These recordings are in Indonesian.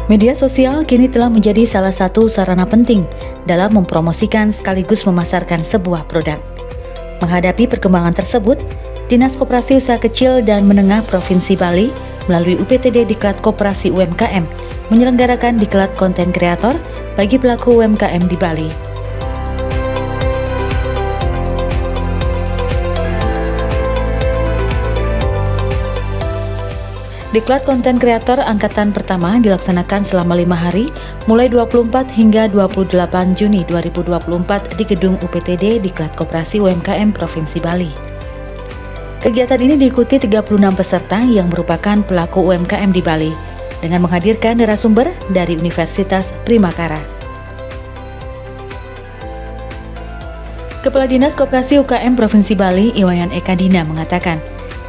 Media sosial kini telah menjadi salah satu sarana penting dalam mempromosikan sekaligus memasarkan sebuah produk. Menghadapi perkembangan tersebut, Dinas Koperasi Usaha Kecil dan Menengah Provinsi Bali melalui UPTD Diklat Koperasi UMKM menyelenggarakan Diklat Konten Kreator bagi pelaku UMKM di Bali. Diklat Konten Kreator Angkatan Pertama dilaksanakan selama 5 hari, mulai 24 hingga 28 Juni 2024 di Gedung UPTD Diklat Koperasi UMKM Provinsi Bali. Kegiatan ini diikuti 36 peserta yang merupakan pelaku UMKM di Bali, dengan menghadirkan narasumber dari Universitas Primakara. Kepala Dinas Koperasi UKM Provinsi Bali, Iwayan Eka Dina, mengatakan,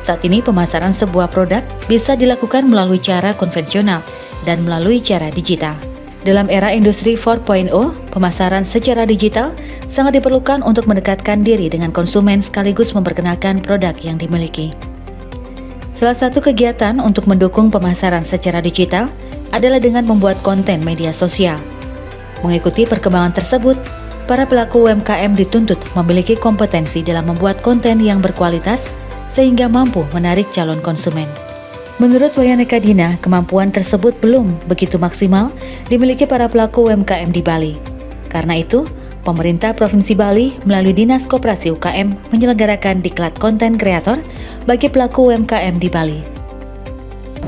saat ini pemasaran sebuah produk bisa dilakukan melalui cara konvensional dan melalui cara digital. Dalam era industri 4.0, pemasaran secara digital sangat diperlukan untuk mendekatkan diri dengan konsumen sekaligus memperkenalkan produk yang dimiliki. Salah satu kegiatan untuk mendukung pemasaran secara digital adalah dengan membuat konten media sosial. Mengikuti perkembangan tersebut, para pelaku UMKM dituntut memiliki kompetensi dalam membuat konten yang berkualitas sehingga mampu menarik calon konsumen. Menurut Iwayan Eka Dina, kemampuan tersebut belum begitu maksimal dimiliki para pelaku UMKM di Bali. Karena itu, pemerintah Provinsi Bali melalui Dinas Koperasi UKM menyelenggarakan Diklat Konten Kreator bagi pelaku UMKM di Bali.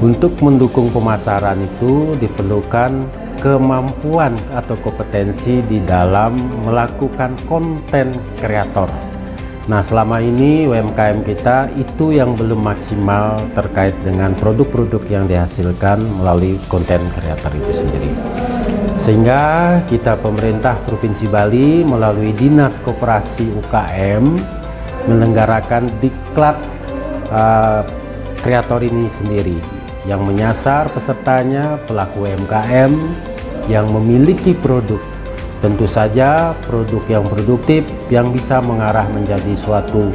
Untuk mendukung pemasaran itu diperlukan kemampuan atau kompetensi di dalam melakukan konten kreator. Nah, selama ini UMKM kita itu yang belum maksimal terkait dengan produk-produk yang dihasilkan melalui konten kreator itu sendiri. Sehingga kita pemerintah Provinsi Bali melalui Dinas Koperasi UKM menyelenggarakan Diklat Kreator ini sendiri yang menyasar pesertanya pelaku UMKM yang memiliki produk. Tentu saja produk yang produktif yang bisa mengarah menjadi suatu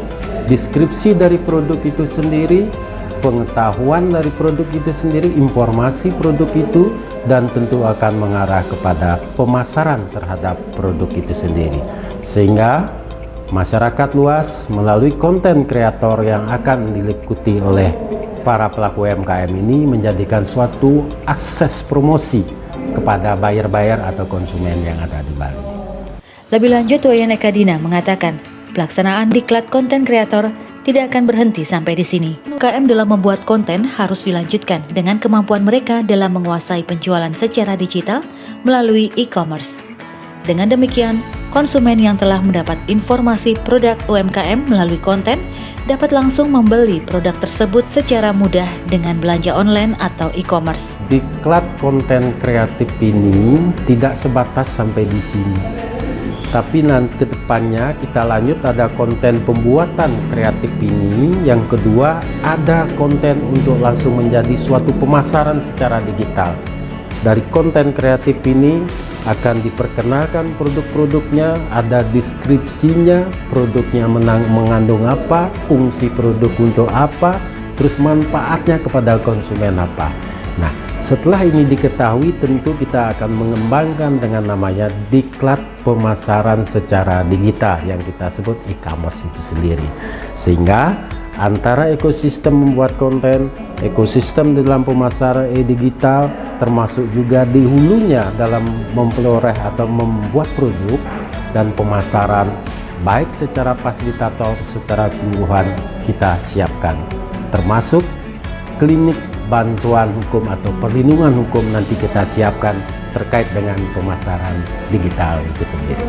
deskripsi dari produk itu sendiri, pengetahuan dari produk itu sendiri, informasi produk itu, dan tentu akan mengarah kepada pemasaran terhadap produk itu sendiri. Sehingga masyarakat luas melalui konten kreator yang akan diikuti oleh para pelaku UMKM ini menjadikan suatu akses promosi kepada buyer-buyer atau konsumen yang ada di Bali. Lebih lanjut, Iwayan Eka Dina mengatakan, pelaksanaan Diklat Konten Kreator tidak akan berhenti sampai di sini. UMKM dalam membuat konten harus dilanjutkan dengan kemampuan mereka dalam menguasai penjualan secara digital melalui e-commerce. Dengan demikian, konsumen yang telah mendapat informasi produk UMKM melalui konten dapat langsung membeli produk tersebut secara mudah dengan belanja online atau e-commerce. Diklat konten kreatif ini tidak sebatas sampai di sini, tapi nanti ke depannya kita lanjut ada konten pembuatan kreatif ini. Yang kedua, ada konten untuk langsung menjadi suatu pemasaran secara digital. Dari konten kreatif ini akan diperkenalkan produk-produknya, ada deskripsinya, produknya mengandung apa, fungsi produk untuk apa, terus manfaatnya kepada konsumen apa. Nah, setelah ini diketahui, tentu kita akan mengembangkan dengan namanya Diklat Pemasaran Secara Digital yang kita sebut e-commerce itu sendiri. Sehingga antara ekosistem membuat konten, ekosistem dalam pemasaran digital, termasuk juga di hulunya dalam memperoleh atau membuat produk dan pemasaran, baik secara fasilitator secara keseluruhan kita siapkan, termasuk klinik bantuan hukum atau perlindungan hukum nanti kita siapkan terkait dengan pemasaran digital itu sendiri.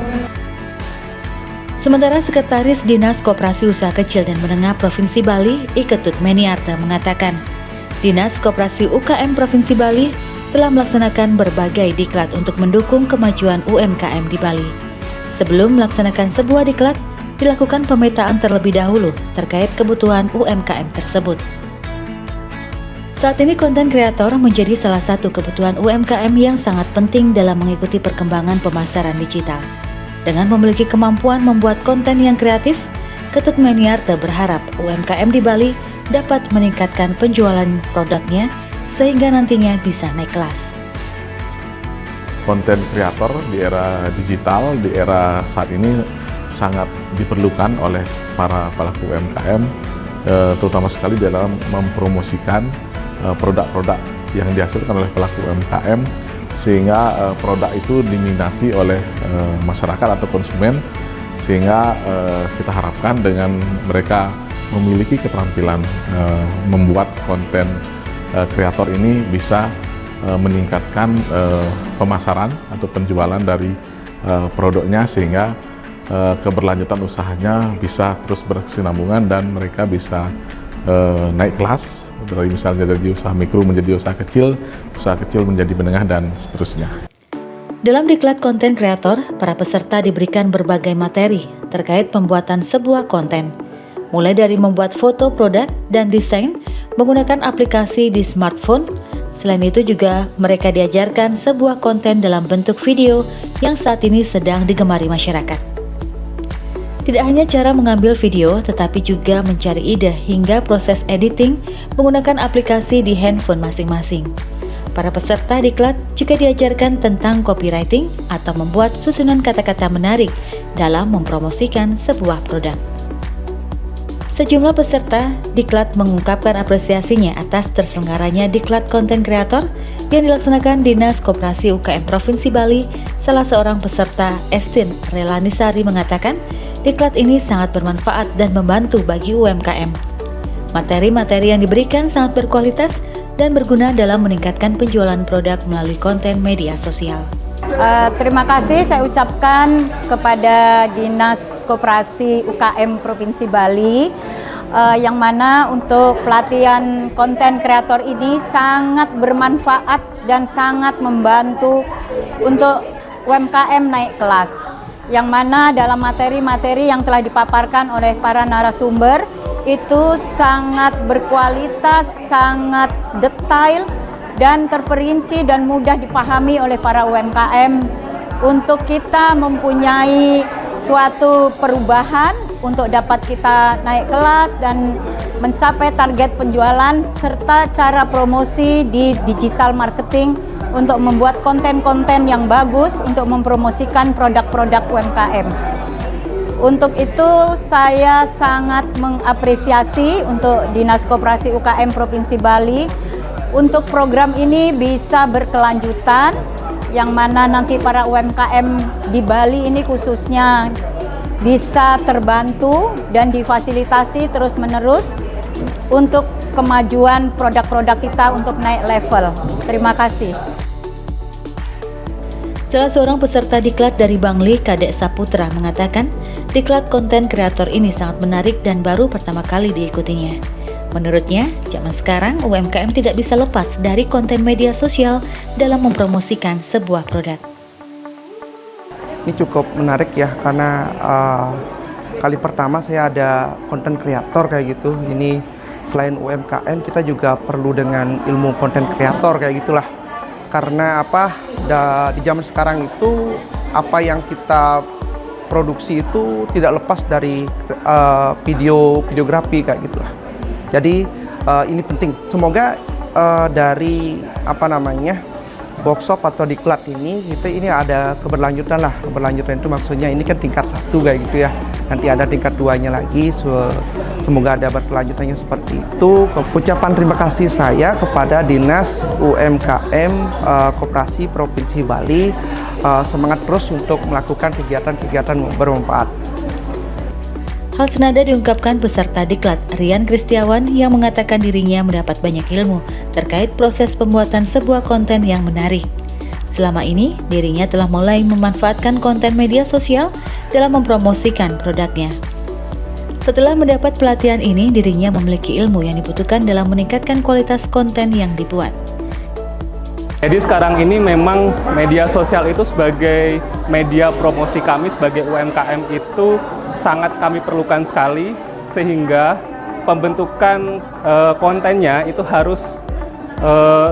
Sementara Sekretaris Dinas Koperasi Usaha Kecil dan Menengah Provinsi Bali, Iketut Meniarta, mengatakan, Dinas Koperasi UKM Provinsi Bali telah melaksanakan berbagai diklat untuk mendukung kemajuan UMKM di Bali. Sebelum melaksanakan sebuah diklat, dilakukan pemetaan terlebih dahulu terkait kebutuhan UMKM tersebut. Saat ini konten kreator menjadi salah satu kebutuhan UMKM yang sangat penting dalam mengikuti perkembangan pemasaran digital. Dengan memiliki kemampuan membuat konten yang kreatif, Ketut Meniarta berharap UMKM di Bali dapat meningkatkan penjualan produknya sehingga nantinya bisa naik kelas. konten kreator di era digital, di era saat ini sangat diperlukan oleh para pelaku UMKM, terutama sekali dalam mempromosikan produk-produk yang dihasilkan oleh pelaku UMKM, sehingga produk itu diminati oleh masyarakat atau konsumen, sehingga kita harapkan dengan mereka memiliki keterampilan membuat konten kreator ini bisa meningkatkan pemasaran atau penjualan dari produknya, sehingga keberlanjutan usahanya bisa terus berkesinambungan dan mereka bisa naik kelas dari misalnya dari usaha mikro menjadi usaha kecil menjadi menengah, dan seterusnya. Dalam diklat konten kreator, para peserta diberikan berbagai materi terkait pembuatan sebuah konten, mulai dari membuat foto produk dan desain menggunakan aplikasi di smartphone. Selain itu juga mereka diajarkan sebuah konten dalam bentuk video yang saat ini sedang digemari masyarakat. Tidak hanya cara mengambil video, tetapi juga mencari ide hingga proses editing menggunakan aplikasi di handphone masing-masing. Para peserta diklat juga diajarkan tentang copywriting atau membuat susunan kata-kata menarik dalam mempromosikan sebuah produk. Sejumlah peserta diklat mengungkapkan apresiasinya atas terselenggaranya diklat konten kreator yang dilaksanakan Dinas Koperasi UKM Provinsi Bali. Salah seorang peserta, Estin Relanisari, mengatakan diklat ini sangat bermanfaat dan membantu bagi UMKM. Materi-materi yang diberikan sangat berkualitas dan berguna dalam meningkatkan penjualan produk melalui konten media sosial. Terima kasih saya ucapkan kepada Dinas Koperasi UKM Provinsi Bali, yang mana untuk pelatihan konten kreator ini sangat bermanfaat dan sangat membantu untuk UMKM naik kelas. Yang mana dalam materi-materi yang telah dipaparkan oleh para narasumber itu sangat berkualitas, sangat detail, dan terperinci dan mudah dipahami oleh para UMKM untuk kita mempunyai suatu perubahan untuk dapat kita naik kelas dan mencapai target penjualan, serta cara promosi di digital marketing untuk membuat konten-konten yang bagus untuk mempromosikan produk-produk UMKM. Untuk itu saya sangat mengapresiasi untuk Dinas Koperasi UKM Provinsi Bali untuk program ini bisa berkelanjutan, yang mana nanti para UMKM di Bali ini khususnya bisa terbantu dan difasilitasi terus-menerus untuk kemajuan produk-produk kita untuk naik level. Terima kasih. Salah seorang peserta diklat dari Bangli, Kadek Saputra, mengatakan diklat konten kreator ini sangat menarik dan baru pertama kali diikutinya. Menurutnya, zaman sekarang UMKM tidak bisa lepas dari konten media sosial dalam mempromosikan sebuah produk. Ini cukup menarik ya, karena kali pertama saya ada konten kreator kayak gitu. Ini selain UMKM, kita juga perlu dengan ilmu konten kreator kayak gitulah. Karena apa, di zaman sekarang itu apa yang kita produksi itu tidak lepas dari videografi kayak gitulah. Jadi ini penting. Semoga dari workshop atau diklat ini ada keberlanjutan lah. Keberlanjutan itu maksudnya ini kan tingkat 1 kayak gitu ya. Nanti ada tingkat 2-nya lagi. Semoga ada berkelanjutannya seperti itu. Ucapan terima kasih saya kepada Dinas UMKM Koperasi Provinsi Bali. Semangat terus untuk melakukan kegiatan-kegiatan bermanfaat. Hal senada diungkapkan peserta diklat Rian Kristiawan yang mengatakan dirinya mendapat banyak ilmu terkait proses pembuatan sebuah konten yang menarik. Selama ini, dirinya telah mulai memanfaatkan konten media sosial dalam mempromosikan produknya. Setelah mendapat pelatihan ini, dirinya memiliki ilmu yang dibutuhkan dalam meningkatkan kualitas konten yang dibuat. Jadi sekarang ini memang media sosial itu sebagai media promosi kami sebagai UMKM itu sangat kami perlukan sekali, sehingga pembentukan kontennya itu harus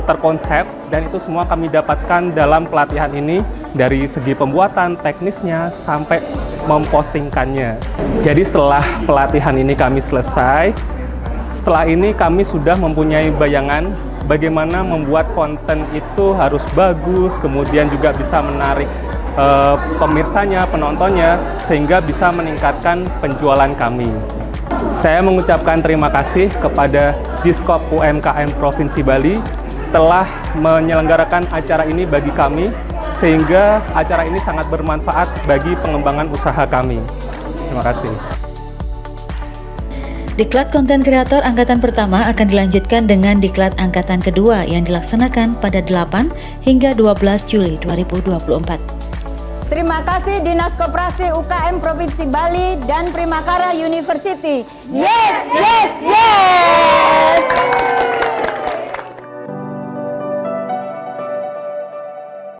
terkonsep, dan itu semua kami dapatkan dalam pelatihan ini, dari segi pembuatan teknisnya sampai mempostingkannya. Jadi setelah pelatihan ini kami selesai, setelah ini kami sudah mempunyai bayangan bagaimana membuat konten itu harus bagus, kemudian juga bisa menarik pemirsanya, penontonnya, sehingga bisa meningkatkan penjualan kami. Saya mengucapkan terima kasih kepada Diskop UMKM Provinsi Bali telah menyelenggarakan acara ini bagi kami, sehingga acara ini sangat bermanfaat bagi pengembangan usaha kami. Terima kasih. Diklat konten kreator angkatan pertama akan dilanjutkan dengan diklat angkatan kedua yang dilaksanakan pada 8 hingga 12 Juli 2024. Terima kasih Dinas Koperasi UKM Provinsi Bali dan Primakara University. Yes, yes, yes!